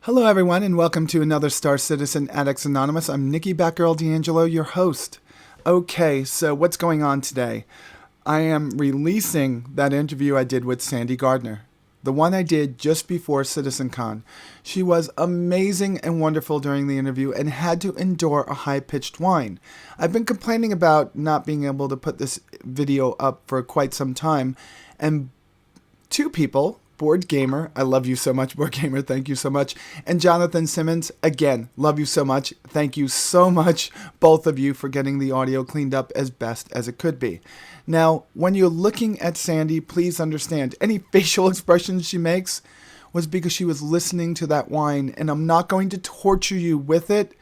Hello, everyone, and welcome to another Star Citizen Addicts Anonymous. I'm Nikki Batgirl D'Angelo, your host. Okay, so what's going on today? I am releasing that interview I did with Sandy Gardner, the one I did just before CitizenCon. She was amazing and wonderful during the interview and had to endure a high-pitched whine. I've been complaining about not being able to put this video up for quite some time, and two people, Board Gamer, I love you so much, Board Gamer, thank you so much, and Jonathan Simmons, again, love you so much, thank you so much, both of you, for getting the audio cleaned up as best as it could be. Now, when you're looking at Sandy, please understand, any facial expressions she makes was because she was listening to that whine, and I'm not going to torture you with it.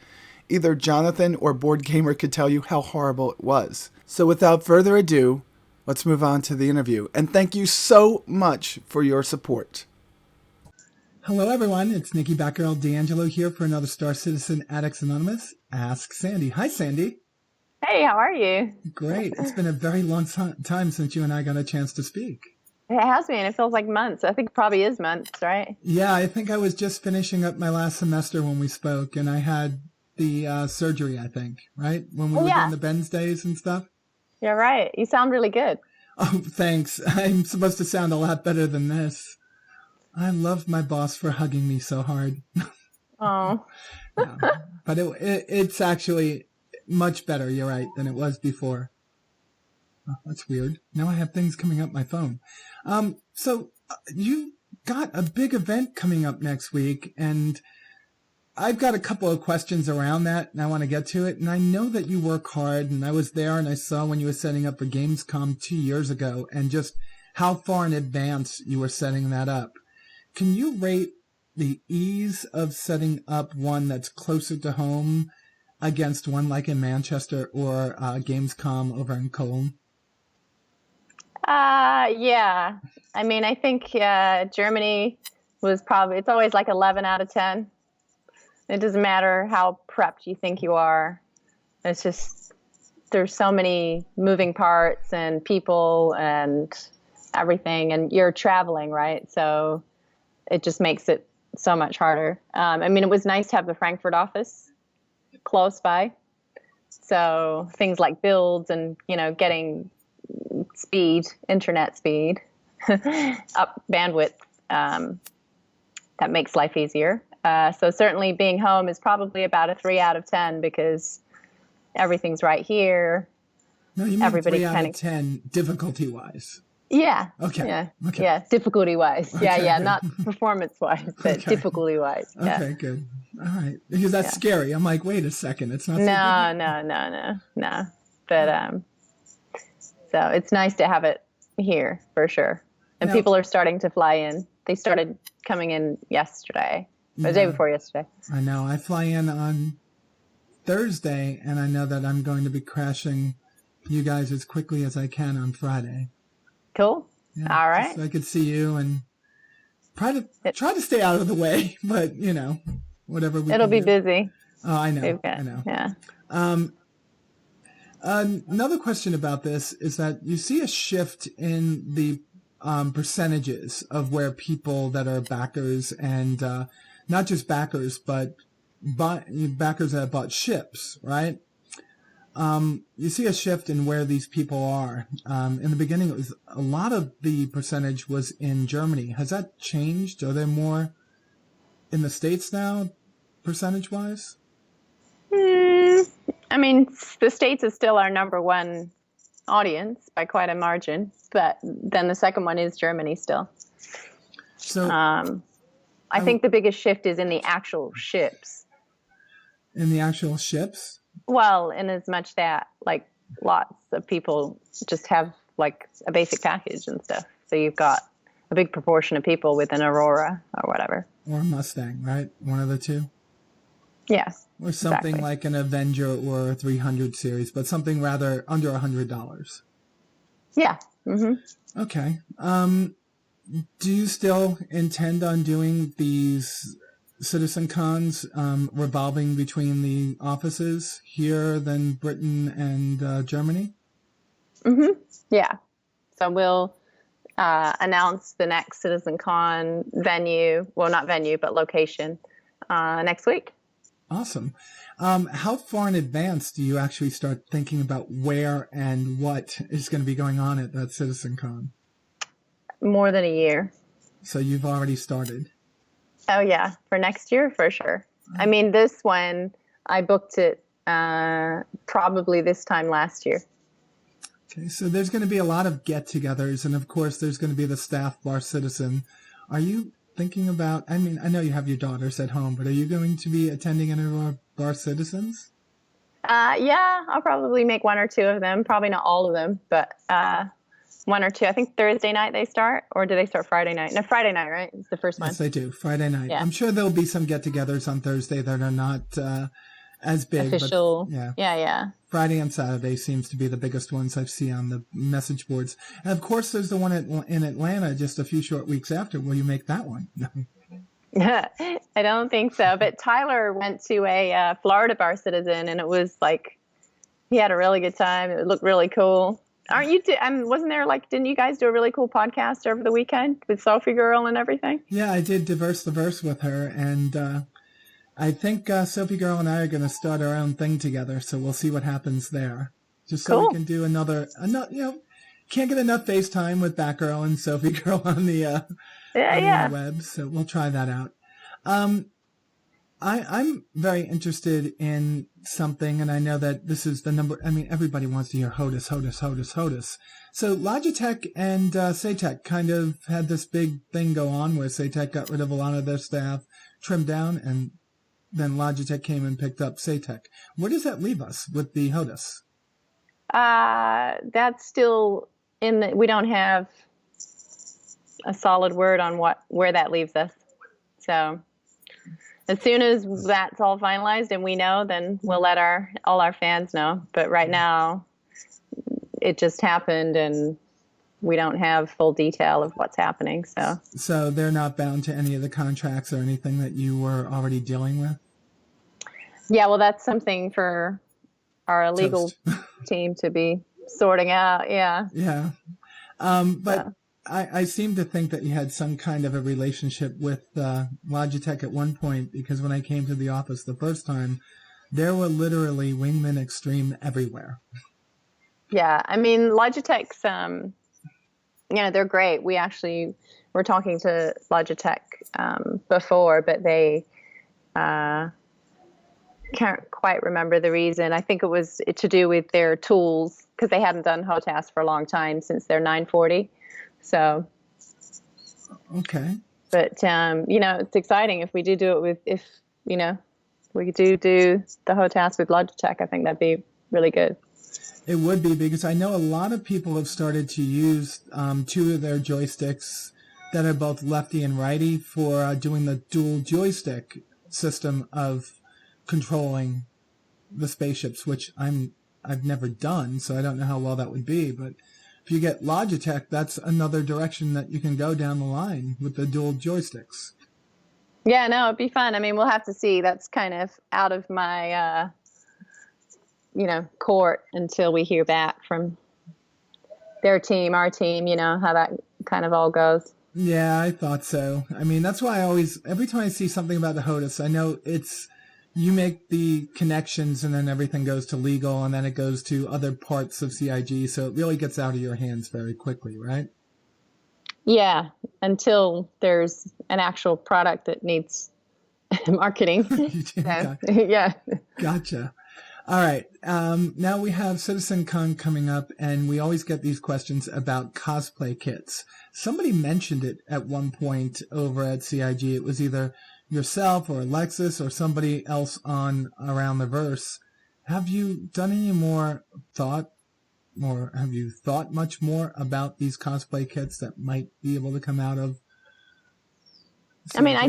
Either Jonathan or Board Gamer could tell you how horrible it was. So without further ado, let's move on to the interview, and thank you so much for your support. Hello, everyone. It's Nikki Batgirl D'Angelo here for another Star Citizen Addicts Anonymous, Ask Sandy. Hi, Sandy. Hey, how are you? Great. It's been a very long time since you and I got a chance to speak. It has been. It feels like months. I think it probably is months, right? Yeah, I think I was just finishing up my last semester when we spoke, and I had the surgery, I think, right? When we were doing the Ben's days and stuff. You're right. You sound really good. Oh, thanks. I'm supposed to sound a lot better than this. I love my boss for hugging me so hard. Oh. Yeah. But it's actually much better, you're right, than it was before. Oh, that's weird. Now I have things coming up my phone. So you got a big event coming up next week, and I've got a couple of questions around that, and I want to get to it. And I know that you work hard, and I was there, and I saw when you were setting up for Gamescom 2 years ago, and just how far in advance you were setting that up. Can you rate the ease of setting up one that's closer to home against one like in Manchester or Gamescom over in Cologne? Yeah. I mean, I think Germany was probably, it's always like 11 out of 10. It doesn't matter how prepped you think you are. It's just, there's so many moving parts and people and everything, and you're traveling, right? So it just makes it so much harder. I mean, it was nice to have the Frankfurt office close by. So things like builds and, getting speed, internet speed, up bandwidth, that makes life easier. So certainly being home is probably about a 3 out of 10 because everything's right here. No, you mean 3 out of 10 difficulty-wise. Yeah. Okay. Yeah. Okay. Yeah. Difficulty-wise. Okay, Yeah. good. Not performance-wise, but Okay. difficulty-wise. Yeah. Okay, good. All right. Because that's scary. I'm like, wait a second. It's not so No. But so it's nice to have it here for sure. And people are starting to fly in. They started coming in yesterday. The day before yesterday. I know. I fly in on Thursday, and I know that I'm going to be crashing you guys as quickly as I can on Friday. Cool. Yeah, all right. So I could see you and try to stay out of the way, but whatever we It'll can be do. busy. Oh, I know. I know. Yeah. Another question about this is that you see a shift in the percentages of where people that are backers and not just backers, but backers that have bought ships, right? You see a shift in where these people are. In the beginning, it was a lot of the percentage was in Germany. Has that changed? Are there more in the States now, percentage-wise? I mean, the States is still our number one audience by quite a margin, but then the second one is Germany still. So I think the biggest shift is in the actual ships. In the actual ships? Well, in as much that like lots of people just have like a basic package and stuff. So you've got a big proportion of people with an Aurora or whatever. Or a Mustang, right? One of the two? Yeah. Or something like an Avenger or a 300 series, but something rather under $100. Yeah. Mm-hmm. Okay. Do you still intend on doing these citizen cons revolving between the offices here, then Britain and Germany? Mm-hmm. Yeah. So we'll announce the next CitizenCon venue. Well, not venue, but location next week. Awesome. How far in advance do you actually start thinking about where and what is going to be going on at that CitizenCon? More than a year. So you've already started. Oh, yeah. For next year, for sure. I mean, this one, I booked it probably this time last year. Okay, so there's going to be a lot of get-togethers, and of course there's going to be the staff bar citizen. Are you thinking about, I mean, I know you have your daughters at home, but are you going to be attending any of our bar citizens? Yeah, I'll probably make one or two of them. Probably not all of them, but one or two. I think Thursday night they start, or do they start Friday night? No, Friday night, right? It's the first one. Yes, they do. Friday night. Yeah. I'm sure there'll be some get-togethers on Thursday that are not as big. Official. But, Yeah. Friday and Saturday seems to be the biggest ones I've seen on the message boards. And of course, there's the one in Atlanta just a few short weeks after. Will you make that one? I don't think so. But Tyler went to a Florida bar citizen, and it was like he had a really good time. It looked really cool. Aren't you? Wasn't there didn't you guys do a really cool podcast over the weekend with Sophie Girl and everything? Yeah, I did Diverse the Verse with her, and I think Sophie Girl and I are going to start our own thing together. So we'll see what happens there. Just so cool. We can do another. Can't get enough FaceTime with Batgirl and Sophie Girl on the web. So we'll try that out. I'm very interested in something, and I know that this is the number. I mean, everybody wants to hear HOTAS. So Logitech and Satec kind of had this big thing go on where Satec got rid of a lot of their staff, trimmed down, and then Logitech came and picked up Satec. Where does that leave us with the HOTAS? That's still we don't have a solid word on where that leaves us. So as soon as that's all finalized and we know, then we'll let all our fans know. But right now, it just happened, and we don't have full detail of what's happening. So they're not bound to any of the contracts or anything that you were already dealing with? Yeah, well, that's something for our legal team to be sorting out. Yeah. Yeah. But I seem to think that you had some kind of a relationship with Logitech at one point, because when I came to the office the first time, there were literally Wingman Extreme everywhere. Yeah, I mean, Logitech's, they're great. We actually were talking to Logitech before, but they can't quite remember the reason. I think it was to do with their tools, because they hadn't done HOTAS for a long time since their 940. So, okay. But, it's exciting if we do it if we do the HOTAS with Logitech. I think that'd be really good. It would be, because I know a lot of people have started to use two of their joysticks that are both lefty and righty for doing the dual joystick system of controlling the spaceships, which I've never done, so I don't know how well that would be. But if you get Logitech, that's another direction that you can go down the line with the dual joysticks. Yeah, no, it'd be fun. I mean, we'll have to see. That's kind of out of my court until we hear back from their team, our team, how that kind of all goes. Yeah, I thought so. I mean, that's why every time I see something about the HOTAS, I know you make the connections and then everything goes to legal and then it goes to other parts of CIG. So it really gets out of your hands very quickly, right? Yeah, until there's an actual product that needs marketing. Yeah. Gotcha. All right. Now we have CitizenCon coming up, and we always get these questions about cosplay kits. Somebody mentioned it at one point over at CIG. It was either yourself or Alexis or somebody else on Around the Verse. Have you done any more thought, or have you thought much more about these cosplay kits that might be able to come out of CIG? I mean, I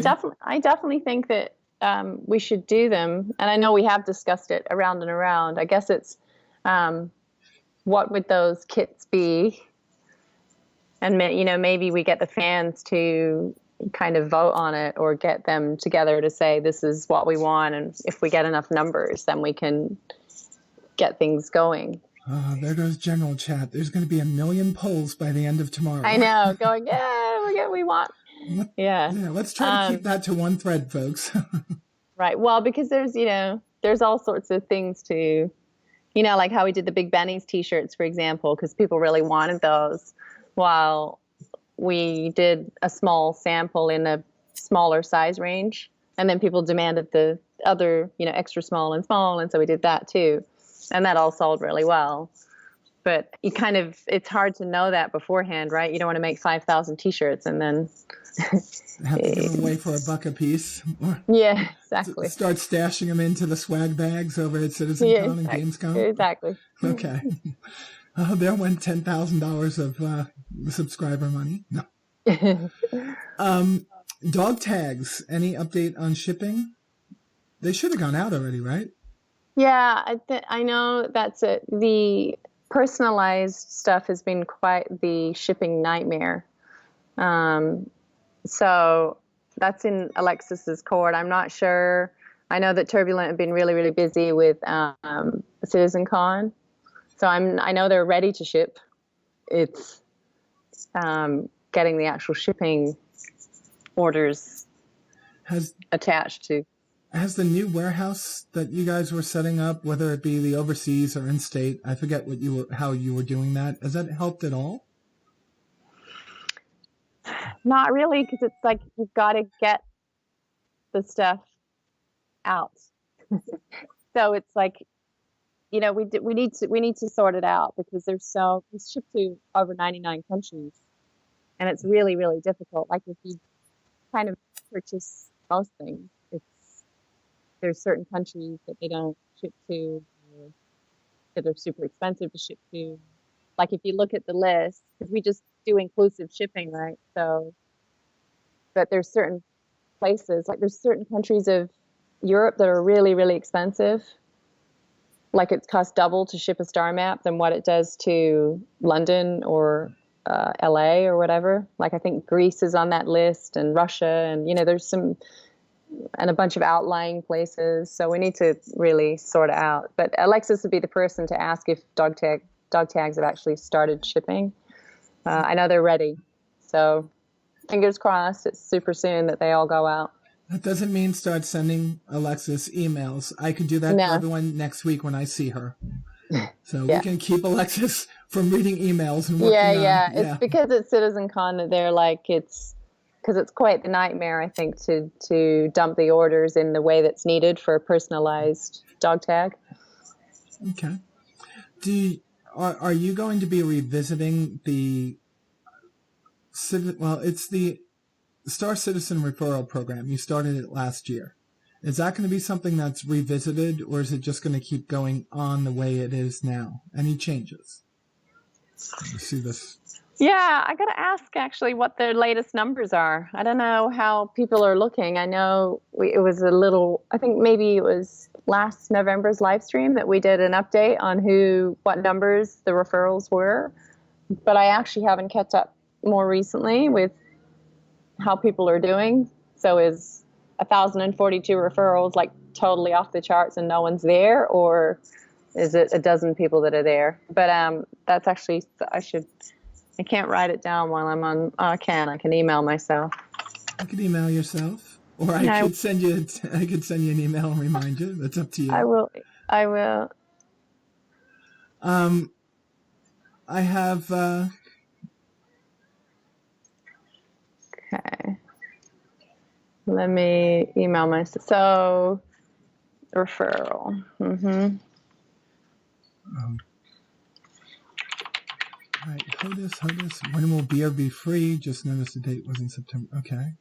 definitely think that we should do them. And I know we have discussed it around and around. I guess it's what would those kits be? And, maybe we get the fans to kind of vote on it, or get them together to say, this is what we want. And if we get enough numbers, then we can get things going. There goes general chat. There's going to be 1 million polls by the end of tomorrow. I know, going, we want. Yeah. Let's try to keep that to one thread, folks. Right. Well, because there's all sorts of things to, like how we did the Big Benny's t-shirts, for example, because people really wanted those, while we did a small sample in a smaller size range. And then people demanded the other, extra small. And so we did that too. And that all sold really well. But it's hard to know that beforehand, right? You don't want to make 5,000 t-shirts and then have to give them away for $1 a piece. Or yeah, exactly. Start stashing them into the swag bags over at CitizenCon and Gamescom. Exactly. Okay. Oh, there went $10,000 of subscriber money. No. Dog tags. Any update on shipping? They should have gone out already, right? Yeah, I know that's it. The personalized stuff has been quite the shipping nightmare. So that's in Alexis's court. I'm not sure. I know that Turbulent have been really, really busy with CitizenCon. So I know they're ready to ship. It's getting the actual shipping orders attached to. Has the new warehouse that you guys were setting up, whether it be the overseas or in-state, I forget how you were doing that, has that helped at all? Not really, because it's like you've got to get the stuff out. So it's like, we need to sort it out, because we ship to over 99 countries, and it's really, really difficult. Like if you kind of purchase most things, there's certain countries that they don't ship to, or that are super expensive to ship to. Like if you look at the list, because we just do inclusive shipping, right? So, but there's certain places, like there's certain countries of Europe that are really, really expensive. Like it costs double to ship a star map than what it does to London or LA or whatever. Like I think Greece is on that list, and Russia, and there's and a bunch of outlying places. So we need to really sort it out. But Alexis would be the person to ask if dog tags have actually started shipping. I know they're ready. So fingers crossed it's super soon that they all go out. That doesn't mean start sending Alexis emails. I could do that for everyone next week when I see her. So we can keep Alexis from reading emails and working on. Yeah. It's because it's CitizenCon that they're like, because it's quite the nightmare, I think, to dump the orders in the way that's needed for a personalized dog tag. Okay. Are you going to be revisiting it's the Star Citizen Referral Program. You started it last year. Is that going to be something that's revisited, or is it just going to keep going on the way it is now? Any changes? You see this? Yeah, I got to ask actually what the latest numbers are. I don't know how people are looking. I know it was I think maybe it was last November's live stream that we did an update on what numbers the referrals were. But I actually haven't kept up more recently with how people are doing. So is 1,042 referrals like totally off the charts and no one's there, or is it a dozen people that are there? But that's actually, I can't write it down while I'm on. Oh, I can email myself. You can email yourself, or I could send you an email and remind you. That's up to you. I will. I have. Okay. Let me email myself. So, referral. Mm-hmm. All right, HOTAS. When will beer be free? Just noticed the date was in September. Okay.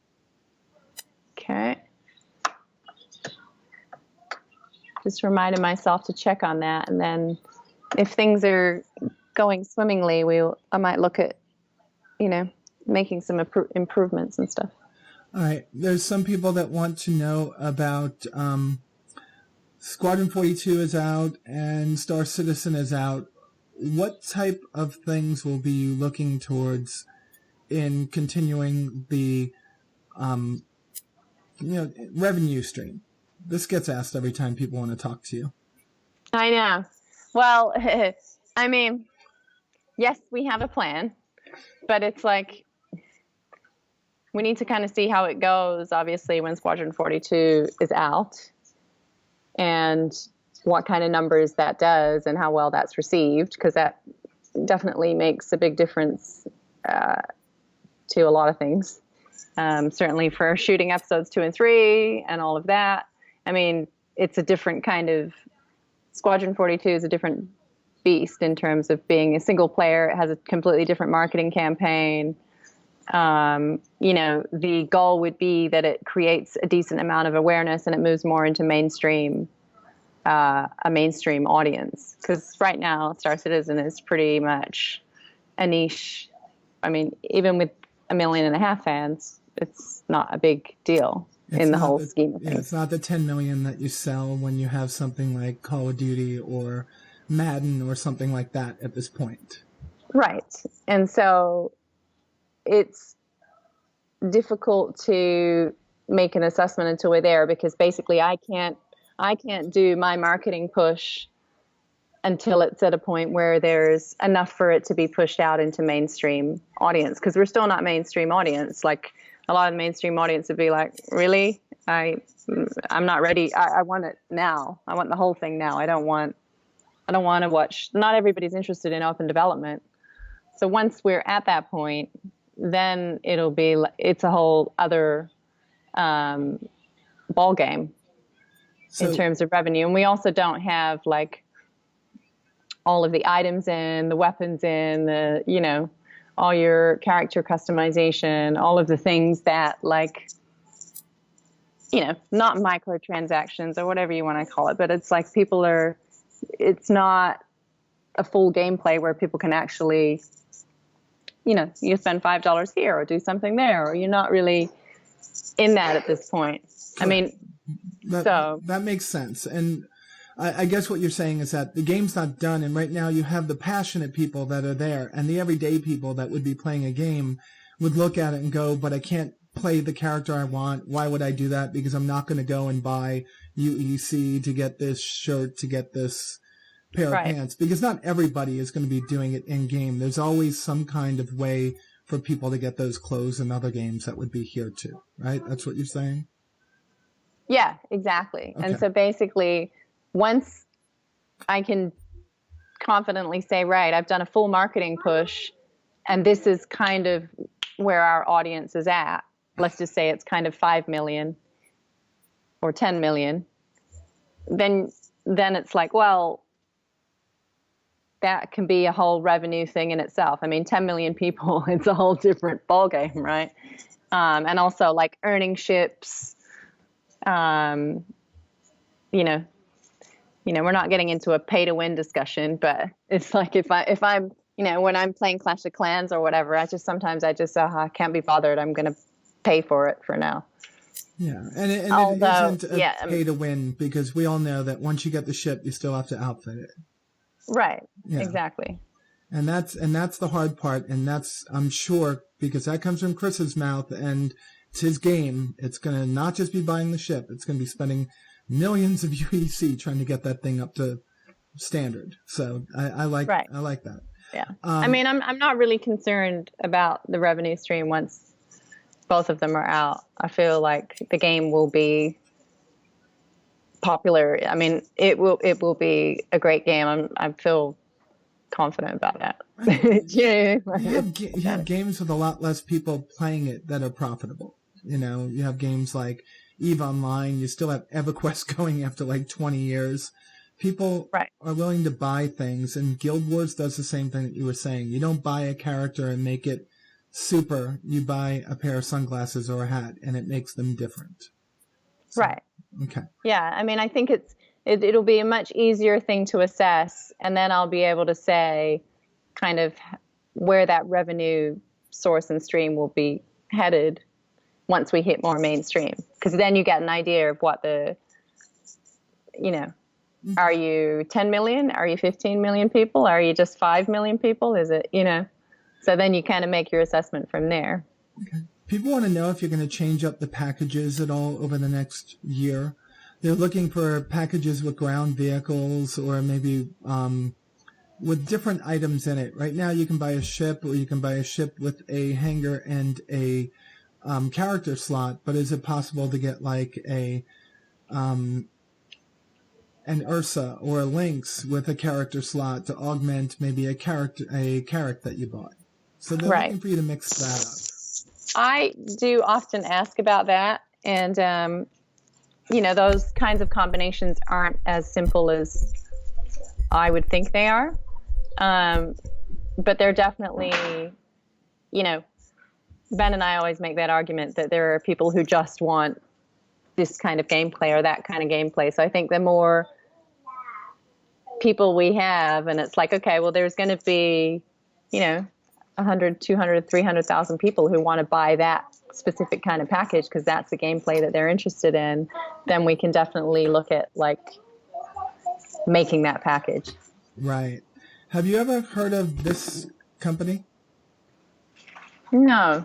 Just reminded myself to check on that, and then if things are going swimmingly, I might look at, making some improvements and stuff. All right. There's some people that want to know about Squadron 42 is out and Star Citizen is out. What type of things will be you looking towards in continuing the revenue stream? This gets asked every time people want to talk to you. I know. Well, I mean, yes, we have a plan, but it's like, we need to kind of see how it goes, obviously, when Squadron 42 is out, and what kind of numbers that does and how well that's received, because that definitely makes a big difference to a lot of things. Certainly for shooting episodes 2 and 3 and all of that. I mean, it's a different kind of, Squadron 42 is a different beast in terms of being a single player. It has a completely different marketing campaign. The goal would be that it creates a decent amount of awareness and it moves more into a mainstream audience. Because right now, Star Citizen is pretty much a niche. I mean, even with 1.5 million fans, it's not a big deal in the whole scheme of things. Yeah, it's not the 10 million that you sell when you have something like Call of Duty or Madden or something like that at this point. Right. And so it's difficult to make an assessment until we're there, because basically I can't do my marketing push until it's at a point where there's enough for it to be pushed out into mainstream audience, because we're still not mainstream audience. Like, a lot of the mainstream audience would be like, really? I'm not ready. I want it now. I want the whole thing now. I don't want to watch. Not everybody's interested in open development. So once we're at that point, then it's a whole other ball game in terms of revenue. And we also don't have like all of the items in, the weapons in, all your character customization, all of the things that, like, not microtransactions or whatever you want to call it, but it's like it's not a full gameplay where people can actually, you spend $5 here or do something there, or you're not really in that at this point. I mean, that makes sense. And I guess what you're saying is that the game's not done, and right now you have the passionate people that are there, and the everyday people that would be playing a game would look at it and go, but I can't play the character I want. Why would I do that? Because I'm not going to go and buy UEC to get this shirt, to get this pair of pants, because not everybody is going to be doing it in-game. There's always some kind of way for people to get those clothes in other games that would be here too, right? That's what you're saying? Yeah, exactly. Okay. And so basically, once I can confidently say, right, I've done a full marketing push, and this is kind of where our audience is at. Let's just say it's kind of 5 million or 10 million. Then it's like, well, that can be a whole revenue thing in itself. I mean, 10 million people, it's a whole different ballgame, right? And also like earning ships, we're not getting into a pay to win discussion, but it's like if I'm, when I'm playing Clash of Clans or whatever, I can't be bothered. I'm going to pay for it for now. Yeah. And it isn't a pay to win, because we all know that once you get the ship, you still have to outfit it. Right. Yeah. Exactly. And that's the hard part. And that's, I'm sure, because that comes from Chris's mouth and it's his game. It's going to not just be buying the ship. It's going to be spending millions of UEC trying to get that thing up to standard. So I like that. Yeah. I mean, I'm not really concerned about the revenue stream once both of them are out. I feel like the game will be popular. I mean, it will be a great game. I feel confident about that. You have games with a lot less people playing it that are profitable. You have games like EVE Online. You still have EverQuest going after like 20 years. People are willing to buy things, and Guild Wars does the same thing that you were saying. You don't buy a character and make it super. You buy a pair of sunglasses or a hat, and it makes them different. So, right. Okay. Yeah, I mean, I think it'll be a much easier thing to assess, and then I'll be able to say kind of where that revenue source and stream will be headed once we hit more mainstream, because then you get an idea of what are you 10 million? Are you 15 million people? Are you just 5 million people? Is it, so then you kind of make your assessment from there. Okay. People want to know if you're going to change up the packages at all over the next year. They're looking for packages with ground vehicles or maybe with different items in it. Right now you can buy a ship, or you can buy a ship with a hangar and a character slot, but is it possible to get like an Ursa or a Lynx with a character slot to augment maybe a carrot that you bought? So they're looking for you to mix that up. I do often ask about that, and those kinds of combinations aren't as simple as I would think they are, but they're definitely, Ben and I always make that argument that there are people who just want this kind of gameplay or that kind of gameplay. So I think the more people we have, and it's like, okay, well, there's going to be, 100, 200, 300,000 people who want to buy that specific kind of package because that's the gameplay that they're interested in, then we can definitely look at like making that package. Right. Have you ever heard of this company? No.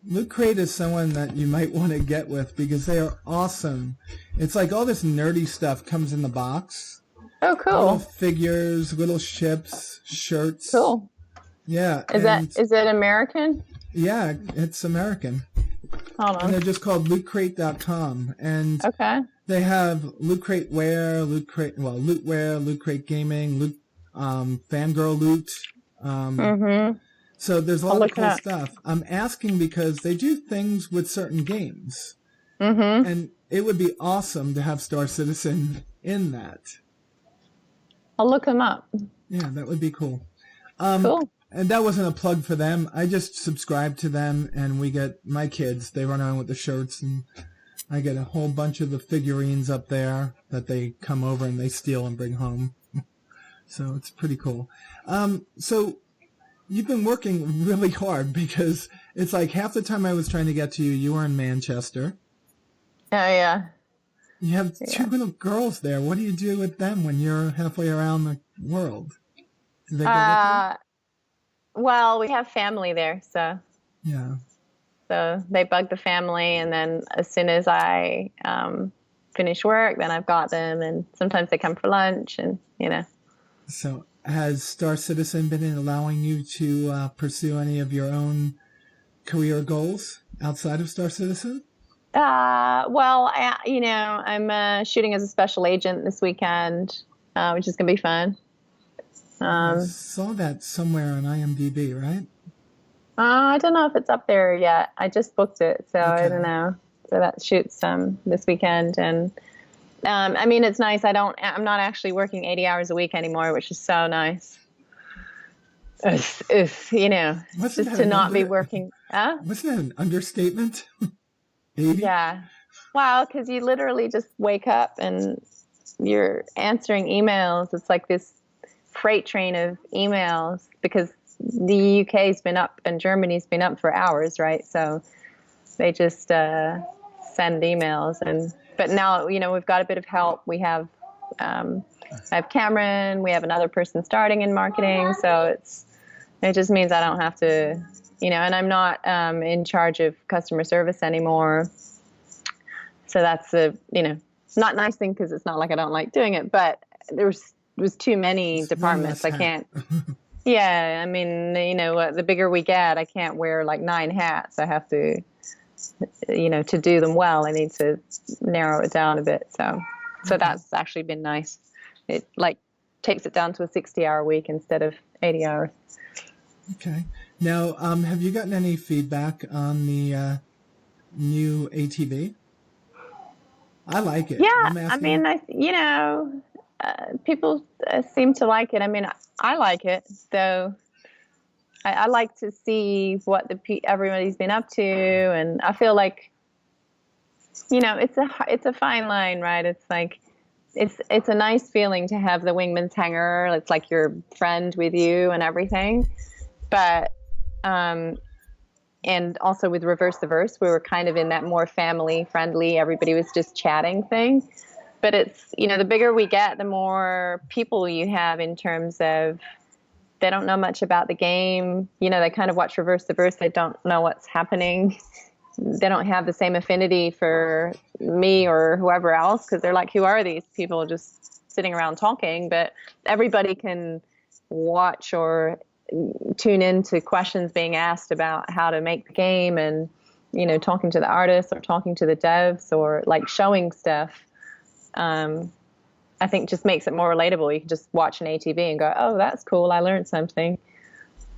Loot Crate is someone that you might want to get with because they are awesome. It's like all this nerdy stuff comes in the box. Oh, cool. Little figures, little ships, shirts. Cool. Yeah. Is it American? Yeah, it's American. Hold on. And they're just called lootcrate.com. And they have Loot Crate wear, Loot wear, Loot Crate gaming, Loot fangirl loot. So there's a lot of cool stuff. I'm asking because they do things with certain games. And it would be awesome to have Star Citizen in that. I'll look them up. Yeah, that would be cool. Cool. And that wasn't a plug for them. I just subscribe to them, and we get my kids. They run around with the shirts, and I get a whole bunch of the figurines up there that they come over and they steal and bring home. So it's pretty cool. So you've been working really hard because it's like half the time I was trying to get to you, you were in Manchester. Oh, yeah. You have two little girls there. What do you do with them when you're halfway around the world? Do they go with you? Well, we have family there, so. Yeah. So they bug the family, and then as soon as I finish work, then I've got them, and sometimes they come for lunch, and. So has Star Citizen been allowing you to pursue any of your own career goals outside of Star Citizen? Well, I'm shooting as a special agent this weekend, which is going to be fun. I saw that somewhere on IMDb, right? I don't know if it's up there yet. I just booked it, so I don't know. So that shoots this weekend, and it's nice. I'm not actually working 80 hours a week anymore, which is so nice. It's just to not be working. Wasn't that an understatement? 80? Yeah. Well, because you literally just wake up and you're answering emails. It's like this freight train of emails because the UK's been up and Germany's been up for hours, right? So they just send emails, but now we've got a bit of help. We have I have Cameron. We have another person starting in marketing, so it just means I don't have to, and I'm not in charge of customer service anymore. So that's not a nice thing because it's not like I don't like doing it, but there's too many departments. I can't. Yeah, the bigger we get, I can't wear like 9 hats. I have to, to do them well, I need to narrow it down a bit. So that's actually been nice. It takes it down to a 60-hour week instead of 80 hours. Okay. Now, have you gotten any feedback on the new ATV? I like it. Yeah, people seem to like it. I like it, though. I like to see what everybody's been up to, and I feel like, it's a fine line, right? It's like, it's a nice feeling to have the wingman's hanger. It's like your friend with you and everything, but and also with Reverse the Verse, we were kind of in that more family friendly, everybody was just chatting thing. But it's, the bigger we get, the more people you have in terms of they don't know much about the game. They kind of watch Reverse the Verse. They don't know what's happening. They don't have the same affinity for me or whoever else because they're like, who are these people just sitting around talking? But everybody can watch or tune into questions being asked about how to make the game and talking to the artists or talking to the devs or like showing stuff, I think just makes it more relatable. You can just watch an ATV and go, oh, that's cool. I learned something.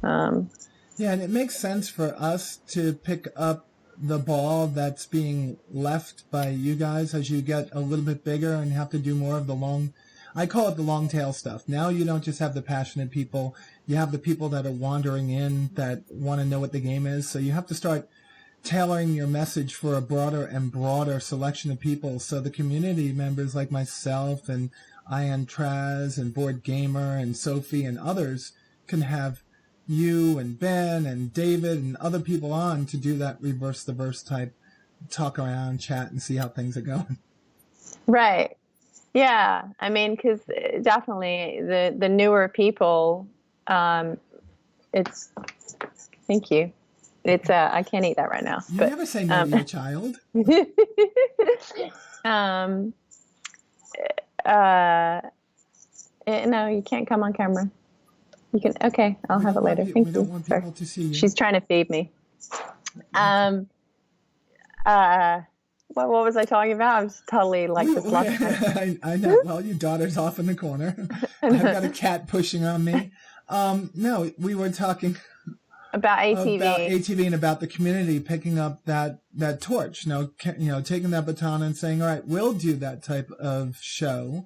Yeah, and it makes sense for us to pick up the ball that's being left by you guys as you get a little bit bigger and have to do more of I call it the long tail stuff. Now you don't just have the passionate people, you have the people that are wandering in that want to know what the game is. So you have to start tailoring your message for a broader and broader selection of people. So the community members like myself and Ian Traz and Board Gamer and Sophie and others can have you and Ben and David and other people on to do that reverse the verse type talk around, chat, and see how things are going. Right. Yeah. I mean, because definitely the newer people, it's, thank you. It's I can't eat that right now. You never say no to your child. No, you can't come on camera. You can. Okay, I'll have it later. Thank you. We don't want people to see you. She's trying to feed me. What was I talking about? I'm just totally like just lost. I know. Well, your daughter's off in the corner. I've got a cat pushing on me. No, we were talking about ATV. About ATV and about the community picking up that torch. Taking that baton and saying, all right, we'll do that type of show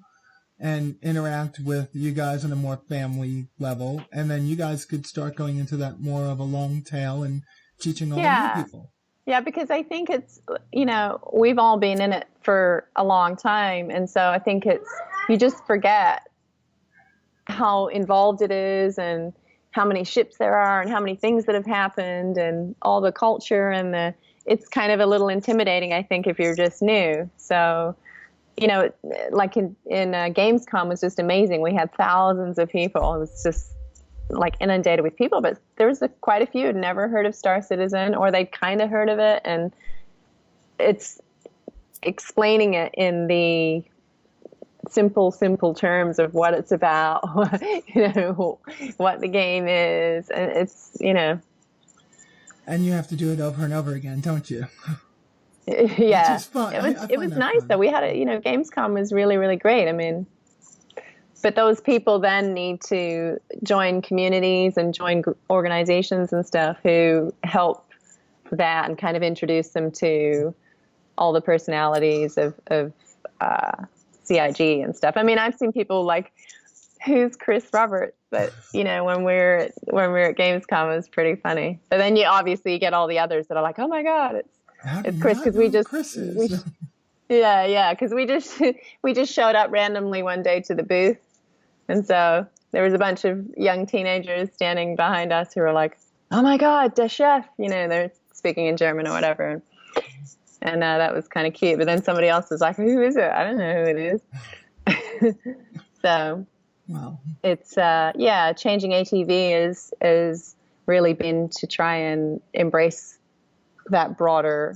and interact with you guys on a more family level. And then you guys could start going into that more of a long tail and teaching all the new people. Yeah, because I think it's, we've all been in it for a long time. And so I think you just forget how involved it is and how many ships there are and how many things that have happened and all the culture and it's kind of a little intimidating, I think, if you're just new. So, like in Gamescom was just amazing. We had thousands of people. It was just like inundated with people, but there was quite a few who'd never heard of Star Citizen or they'd kind of heard of it. And it's explaining it in the simple terms of what it's about, what the game is. And it's, And you have to do it over and over again, don't you? Yeah. Which is fun. It was nice though. We had Gamescom was really, really great. I mean, but those people then need to join communities and join organizations and stuff who help that and kind of introduce them to all the personalities of CIG and stuff. I mean, I've seen people like, who's Chris Roberts? But when we're at Gamescom, it was pretty funny. But then you obviously get all the others that are like, oh my God, it's Chris, because because we just showed up randomly one day to the booth, and so there was a bunch of young teenagers standing behind us who were like, oh my God, der Chef, they're speaking in German or whatever. And that was kind of cute. But then somebody else was like, who is it? I don't know who it is. So wow. It's, changing ATV is really been to try and embrace that broader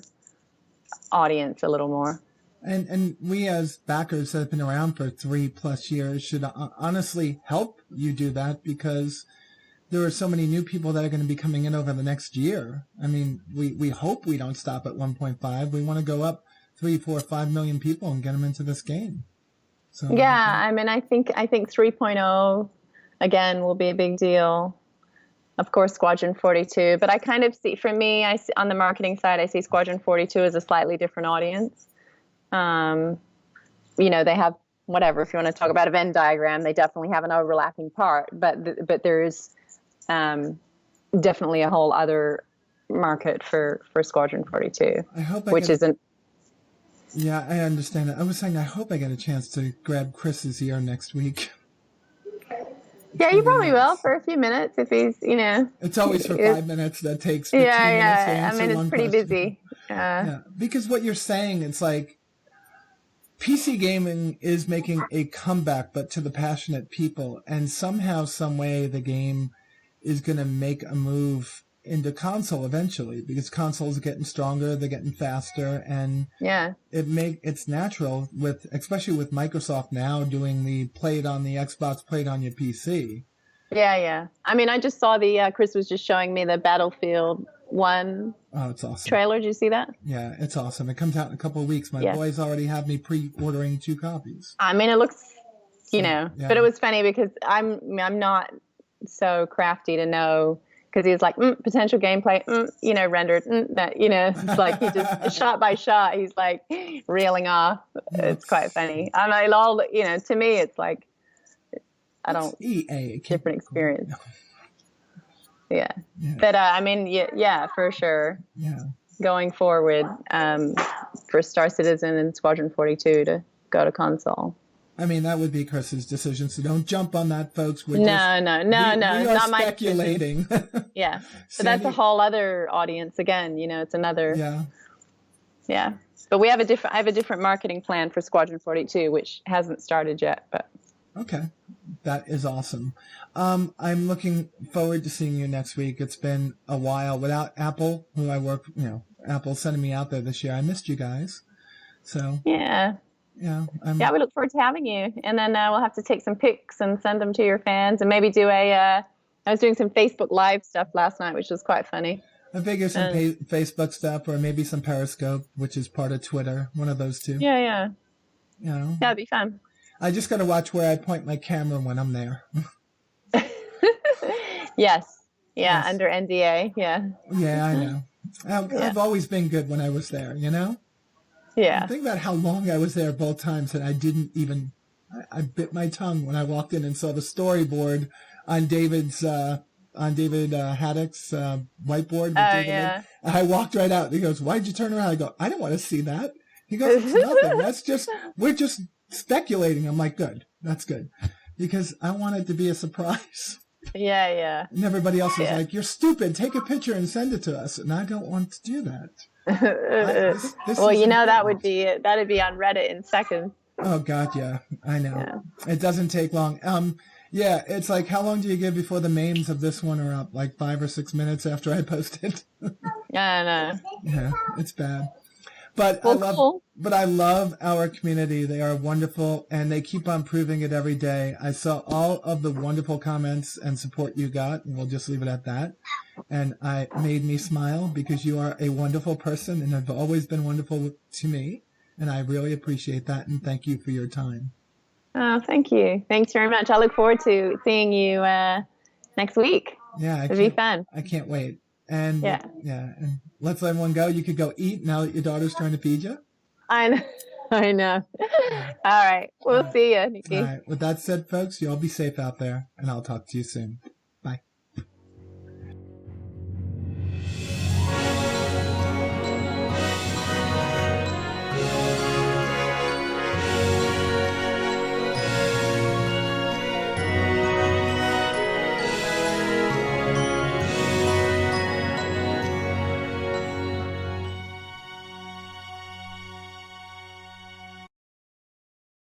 audience a little more. And we as backers that have been around for 3+ years should honestly help you do that, because there are so many new people that are going to be coming in over the next year. I mean, we hope we don't stop at 1.5. We want to go up 3, 4, 5 million people and get them into this game. So yeah, I mean, I think 3.0 again will be a big deal. Of course, Squadron 42, but I kind of see, for me, on the marketing side, I see Squadron 42 as a slightly different audience. They have whatever. If you want to talk about a Venn diagram, they definitely have an overlapping part, but there's definitely a whole other market for Squadron 42, isn't. Yeah, I understand that. I was saying I hope I get a chance to grab Chris's ear next week. Yeah, you probably will for a few minutes if he's, It's always for 5 minutes. That takes 15 minutes to answer. I mean, it's pretty busy. Yeah, because what you're saying, it's like PC gaming is making a comeback, but to the passionate people. And somehow, some way, the game is going to make a move into console eventually, because consoles are getting stronger, they're getting faster, and it's natural especially with Microsoft now doing the play it on the Xbox, play it on your PC. Yeah. I mean, I just saw Chris was just showing me the Battlefield 1 Oh, it's awesome. trailer. Did you see that? Yeah, it's awesome. It comes out in a couple of weeks. My boys already have me pre-ordering 2 copies. I mean, it looks, but it was funny because I'm not so crafty to know, because he was like, potential gameplay, rendered, that, it's like he just shot by shot, he's like reeling off. It's quite funny. I'm like, all, to me, it's like, I don't, EA. different experience. Yeah. But I mean, yeah, for sure. Yeah. Going forward, for Star Citizen and Squadron 42 to go to console. I mean, that would be Chris's decision, so don't jump on that, folks. No, not speculating. Yeah, but that's a whole other audience again. It's another. Yeah. But I have a different marketing plan for Squadron 42, which hasn't started yet. But okay, that is awesome. I'm looking forward to seeing you next week. It's been a while without Apple, who I work. Apple sending me out there this year. I missed you guys. So yeah. Yeah, we look forward to having you, and then we'll have to take some pics and send them to your fans, and maybe do I was doing some Facebook Live stuff last night, which was quite funny. I figure some Facebook stuff, or maybe some Periscope, which is part of Twitter. One of those two. Yeah. That'd be fun. I just got to watch where I point my camera when I'm there. Yes. Under NDA. Yeah, I know. I've always been good when I was there. Yeah. Think about how long I was there both times, and I didn't even. I bit my tongue when I walked in and saw the storyboard on David Haddock's whiteboard. I walked right out. He goes, "Why'd you turn around?" I go, "I don't want to see that." He goes, "It's nothing. We're just speculating." I'm like, "Good, that's good," because I want it to be a surprise. Yeah. And everybody else is like, "You're stupid. Take a picture and send it to us," and I don't want to do that. That'd be on Reddit in seconds. Oh God, yeah, I know. Yeah. It doesn't take long. It's like, how long do you give before the memes of this one are up? Like 5 or 6 minutes after I post it. I know. Yeah, it's bad. But I love our community. They are wonderful, and they keep on proving it every day. I saw all of the wonderful comments and support you got, and we'll just leave it at that. And it made me smile, because you are a wonderful person and have always been wonderful to me. And I really appreciate that, and thank you for your time. Oh, thank you. Thanks very much. I look forward to seeing you next week. Yeah, it'll be fun. I can't wait. And and let's let everyone go. You could go eat now that your daughter's trying to feed you. I know. All right. We'll see you, Nikki. All right. With that said, folks, you all be safe out there, and I'll talk to you soon.